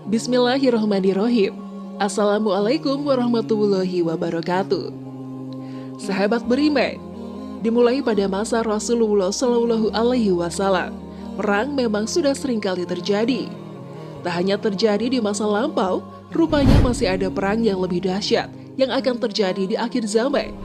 Bismillahirrahmanirrahim. Assalamualaikum warahmatullahi wabarakatuh. Sahabat beriman, dimulai pada masa Rasulullah Shallallahu Alaihi Wasallam, perang memang sudah seringkali terjadi. Tak hanya terjadi di masa lampau, rupanya masih ada perang yang lebih dahsyat yang akan terjadi di akhir zaman.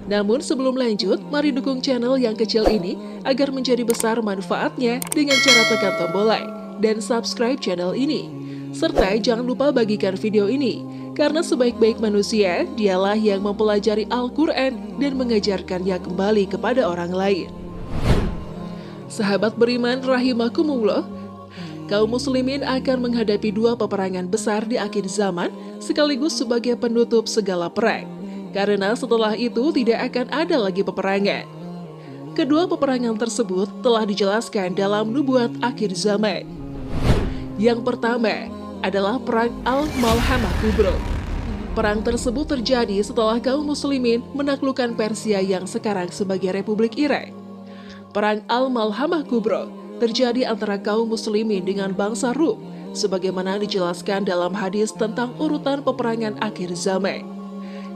Namun sebelum lanjut, mari dukung channel yang kecil ini agar menjadi besar manfaatnya dengan cara tekan tombol like dan subscribe channel ini. Serta jangan lupa bagikan video ini, karena sebaik-baik manusia, dialah yang mempelajari Al-Quran dan mengajarkannya kembali kepada orang lain. Sahabat beriman rahimakumullah, kaum muslimin akan menghadapi dua peperangan besar di akhir zaman sekaligus sebagai penutup segala perang. Karena setelah itu tidak akan ada lagi peperangan. Kedua peperangan tersebut telah dijelaskan dalam nubuat akhir zaman. Yang pertama adalah Perang Al-Malhamah Kubro. Perang tersebut terjadi setelah kaum muslimin menaklukkan Persia yang sekarang sebagai Republik Iran. Perang Al-Malhamah Kubro terjadi antara kaum muslimin dengan bangsa Rum, sebagaimana dijelaskan dalam hadis tentang urutan peperangan akhir zaman.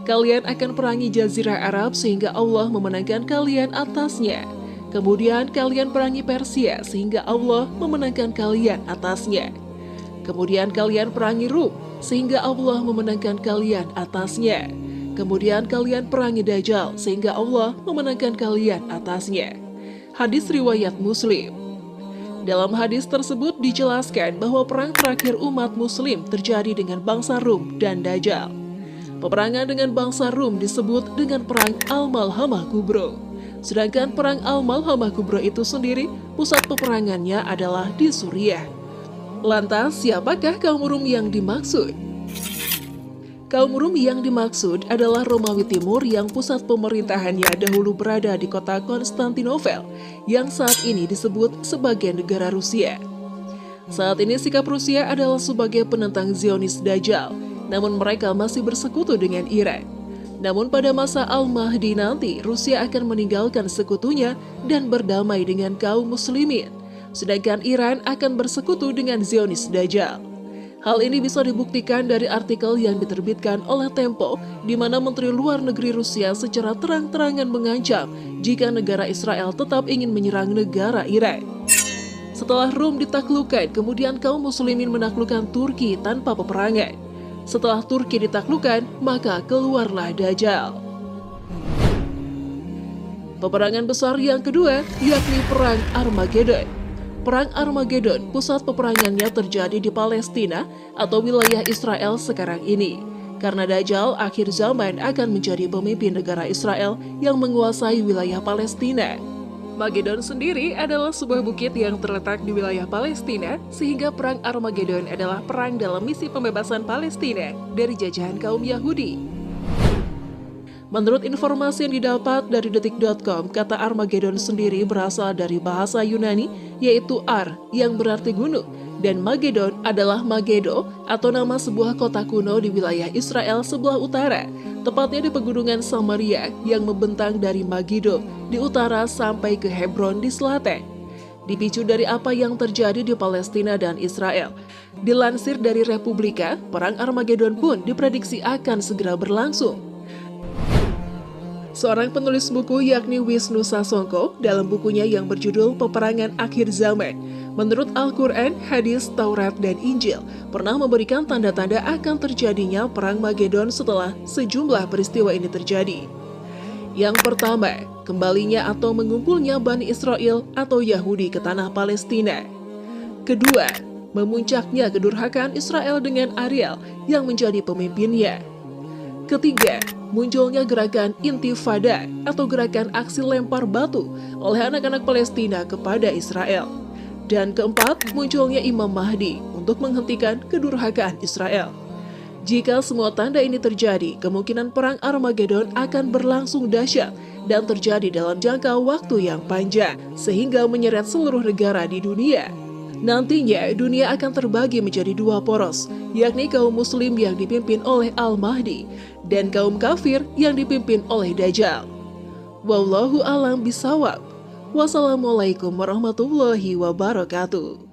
Kalian akan perangi Jazirah Arab sehingga Allah memenangkan kalian atasnya. Kemudian kalian perangi Persia sehingga Allah memenangkan kalian atasnya. Kemudian kalian perangi Rum sehingga Allah memenangkan kalian atasnya. Kemudian kalian perangi Dajjal sehingga Allah memenangkan kalian atasnya. Hadis riwayat Muslim. Dalam hadis tersebut dijelaskan bahwa perang terakhir umat muslim terjadi dengan bangsa Rum dan Dajjal. Peperangan dengan bangsa Rum disebut dengan Perang Al-Malhamah Kubro. Sedangkan Perang Al-Malhamah Kubro itu sendiri, pusat peperangannya adalah di Suriah. Lantas, siapakah kaum Rum yang dimaksud? Kaum Rum yang dimaksud adalah Romawi Timur yang pusat pemerintahannya dahulu berada di kota Konstantinopel, yang saat ini disebut sebagai negara Rusia. Saat ini sikap Rusia adalah sebagai penentang Zionis Dajjal, namun mereka masih bersekutu dengan Iran. Namun pada masa Al-Mahdi nanti, Rusia akan meninggalkan sekutunya dan berdamai dengan kaum muslimin. Sedangkan Iran akan bersekutu dengan Zionis Dajjal. Hal ini bisa dibuktikan dari artikel yang diterbitkan oleh Tempo, di mana Menteri Luar Negeri Rusia secara terang-terangan mengancam jika negara Israel tetap ingin menyerang negara Iran. Setelah Rum ditaklukkan, kemudian kaum muslimin menaklukkan Turki tanpa peperangan. Setelah Turki ditaklukkan, maka keluarlah Dajjal. Peperangan besar yang kedua, yakni Perang Armageddon. Perang Armageddon, pusat peperangannya terjadi di Palestina atau wilayah Israel sekarang ini. Karena Dajjal akhir zaman akan menjadi pemimpin negara Israel yang menguasai wilayah Palestina. Magedon sendiri adalah sebuah bukit yang terletak di wilayah Palestina, sehingga Perang Armageddon adalah perang dalam misi pembebasan Palestina dari jajahan kaum Yahudi. Menurut informasi yang didapat dari detik.com, kata Armageddon sendiri berasal dari bahasa Yunani, yaitu Ar, yang berarti gunung, dan Magedon adalah Magedo, atau nama sebuah kota kuno di wilayah Israel sebelah utara, tepatnya di pegunungan Samaria yang membentang dari Megiddo di utara sampai ke Hebron di selatan. Dipicu dari apa yang terjadi di Palestina dan Israel. Dilansir dari Republika, Perang Armageddon pun diprediksi akan segera berlangsung. Seorang penulis buku yakni Wisnu Sasongko dalam bukunya yang berjudul Peperangan Akhir Zaman, menurut Al-Quran, hadis, Taurat, dan Injil pernah memberikan tanda-tanda akan terjadinya Perang Magedon setelah sejumlah peristiwa ini terjadi. Yang pertama, kembalinya atau mengumpulnya Bani Israel atau Yahudi ke tanah Palestina. Kedua, memuncaknya kedurhakaan Israel dengan Ariel yang menjadi pemimpinnya. Ketiga, munculnya gerakan Intifada atau gerakan aksi lempar batu oleh anak-anak Palestina kepada Israel. Dan keempat, munculnya Imam Mahdi untuk menghentikan kedurhakaan Israel. Jika semua tanda ini terjadi, kemungkinan Perang Armageddon akan berlangsung dahsyat dan terjadi dalam jangka waktu yang panjang, sehingga menyeret seluruh negara di dunia. Nantinya, dunia akan terbagi menjadi dua poros, yakni kaum muslim yang dipimpin oleh Al-Mahdi dan kaum kafir yang dipimpin oleh Dajjal. Wallahu a'lam bishawab. Wassalamualaikum warahmatullahi wabarakatuh.